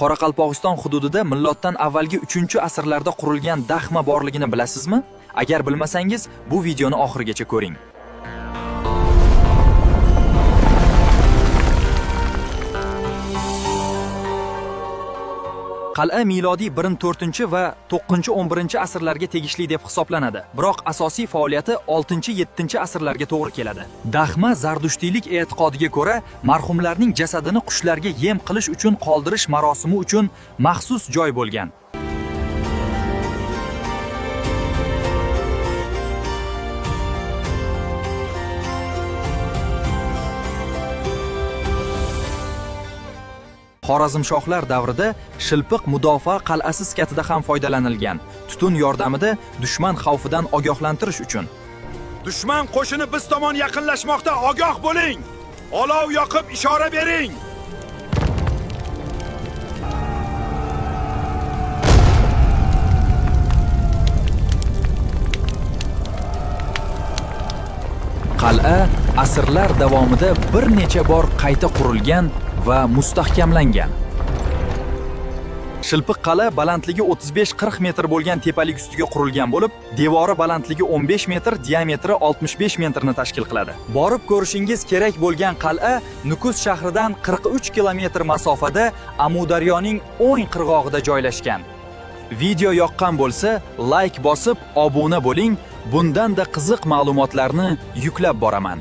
Qoraqalpog'iston hududida millatdan avvalgi 3-asrlarda qurilgan daxma borligini bilasizmi? Agar bilmasangiz, bu videoni oxirigacha ko'ring. Qal'a milodiy 1-4 va 9-11 asrlarga tegishli deb hisoblanadi. Biroq asosiy faoliyati 6-7 asrlarga to'g'ri keladi. Daxma zardushtiylik e'tiqodiga ko'ra, marhumlarning jasadini qushlarga yem qilish uchun qoldirish marosimi uchun maxsus joy bo'lgan. Xorazmshohlar davrida Shilpiq mudofaa qal'asi sifatida ham foydalanilgan. Tutun yordamida dushman xavfidan ogohlantirish uchun. Dushman qo'shini biz tomon yaqinlashmoqda, ogoh bo'ling. Olov yoqib ishora bering. Qal'a asrlar davomida bir necha bor qayta qurilgan va mustahkamlangan. Shilpiq qal'a balandligi 35-40 metr bo'lgan tepalik ustiga qurilgan bo'lib, devori balandligi 15 metr, diametri 65 metrni tashkil qiladi. Borib ko'rishingiz kerak bo'lgan qal'a Nukus shahridan 43 kilometr masofada Amudaryoning o'ng qirg'og'ida joylashgan. Video yoqqan bo'lsa, like bosib, obuna bo'ling. Bundan da qiziq ma'lumotlarni yuklab boraman.